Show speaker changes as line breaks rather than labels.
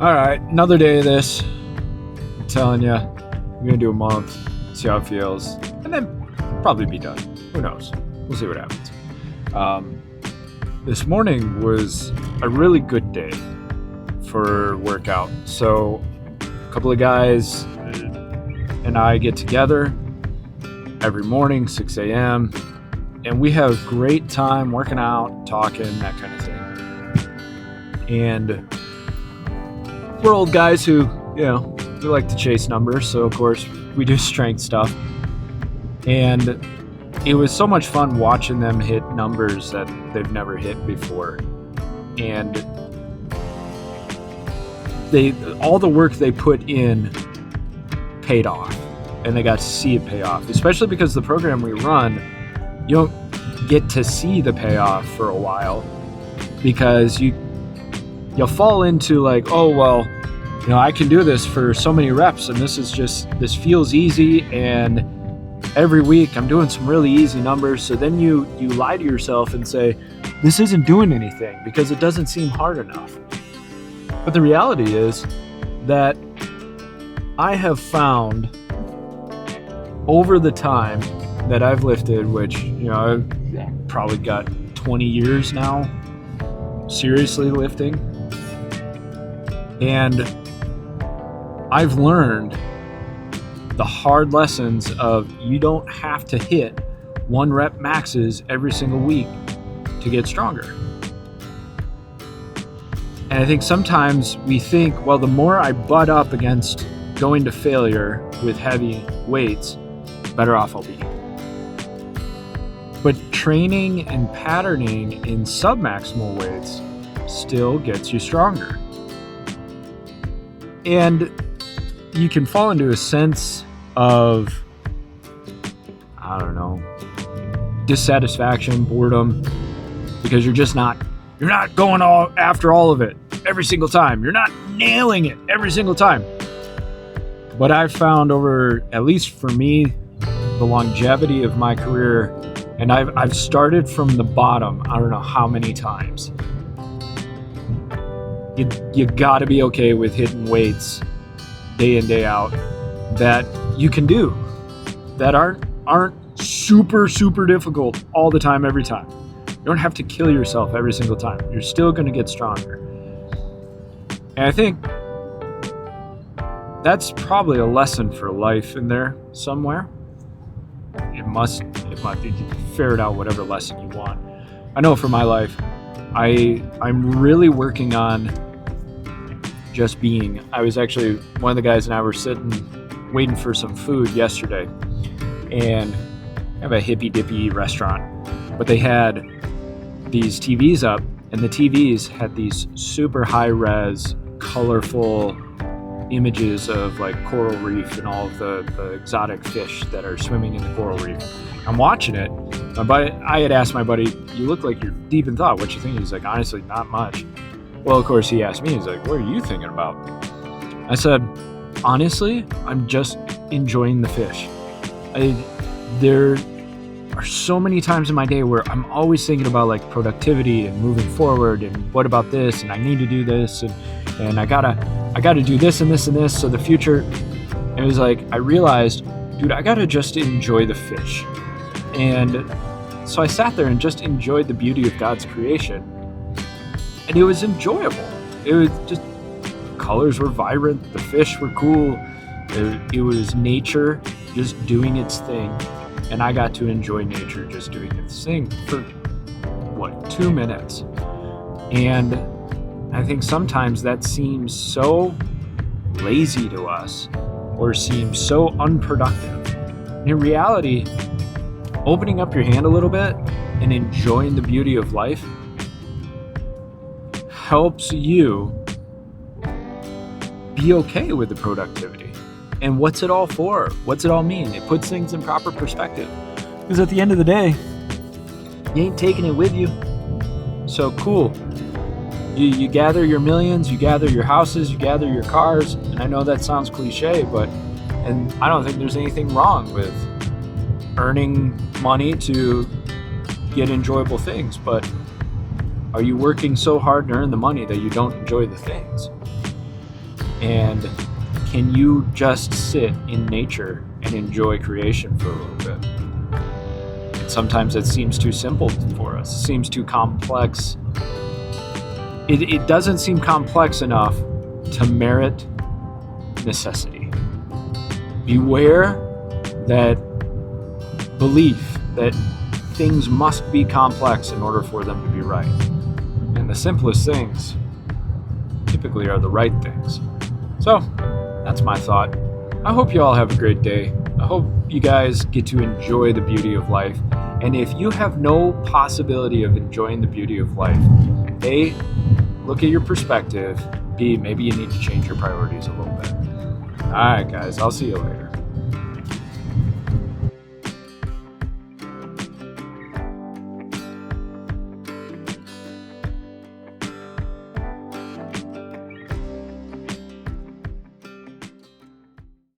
All right, another day of this. I'm telling you, I'm gonna do a month, see how it feels, and then probably be done. Who knows? We'll see what happens. This morning was a really good day for workout. So a couple of guys and I get together every morning, 6 a.m., and we have a great time working out, talking, that kind of thing. And we're old guys who, we like to chase numbers, so of course we do strength stuff. And it was so much fun watching them hit numbers that they've never hit before. And all the work they put in paid off, and they got to see it pay off, especially because the program we run, you don't get to see the payoff for a while, because you'll fall into like, oh, well, I can do this for so many reps, and this feels easy, and every week I'm doing some really easy numbers. So then you lie to yourself and say, this isn't doing anything because it doesn't seem hard enough. But the reality is that I have found over the time that I've lifted, which, I've probably got 20 years now seriously lifting, and I've learned the hard lessons of you don't have to hit 1 rep maxes every single week to get stronger. And I think sometimes we think, well, the more I butt up against going to failure with heavy weights, better off I'll be. But training and patterning in submaximal weights still gets you stronger. And you can fall into a sense of, dissatisfaction, boredom, because you're not going after all of it every single time. You're not nailing it every single time. But I've found over, at least for me, the longevity of my career, and I've started from the bottom, I don't know how many times. You gotta be okay with hitting weights day in, day out that you can do, that aren't super, super difficult all the time, every time. You don't have to kill yourself every single time. You're still going to get stronger. And I think that's probably a lesson for life in there somewhere. It must ferret out whatever lesson you want. I know for my life, I'm really working on just being. I was actually, one of the guys and I were sitting waiting for some food yesterday, and I have a hippy dippy restaurant, but they had these TVs up, and the TVs had these super high res, colorful images of like coral reef and all of the exotic fish that are swimming in the coral reef. I'm watching it. I had asked my buddy, you look like you're deep in thought. What you think? He's like, honestly, not much. Well, of course, he asked me, he's like, what are you thinking about? I said, honestly, I'm just enjoying the fish. There are so many times in my day where I'm always thinking about like productivity and moving forward, and what about this, and I need to do this, and I gotta do this and this and this, so the future. And it was like, I realized, dude, I gotta just enjoy the fish. And so I sat there and just enjoyed the beauty of God's creation. And it was enjoyable. It was just, colors were vibrant, the fish were cool. It was nature just doing its thing. And I got to enjoy nature just doing its thing for, 2 minutes. And I think sometimes that seems so lazy to us, or seems so unproductive. In reality, opening up your hand a little bit and enjoying the beauty of life helps you be okay with the productivity. And what's it all for? What's it all mean? It puts things in proper perspective. Because at the end of the day, you ain't taking it with you. So cool. You gather your millions, you gather your houses, you gather your cars. And I know that sounds cliche, and I don't think there's anything wrong with earning money to get enjoyable things, but are you working so hard to earn the money that you don't enjoy the things? And can you just sit in nature and enjoy creation for a little bit? And sometimes it seems too simple for us, it seems too complex. It doesn't seem complex enough to merit necessity. Beware that belief that things must be complex in order for them to be right. And the simplest things typically are the right things. So, that's my thought. I hope you all have a great day. I hope you guys get to enjoy the beauty of life. And if you have no possibility of enjoying the beauty of life, A, look at your perspective. B, maybe you need to change your priorities a little bit. All right, guys, I'll see you later.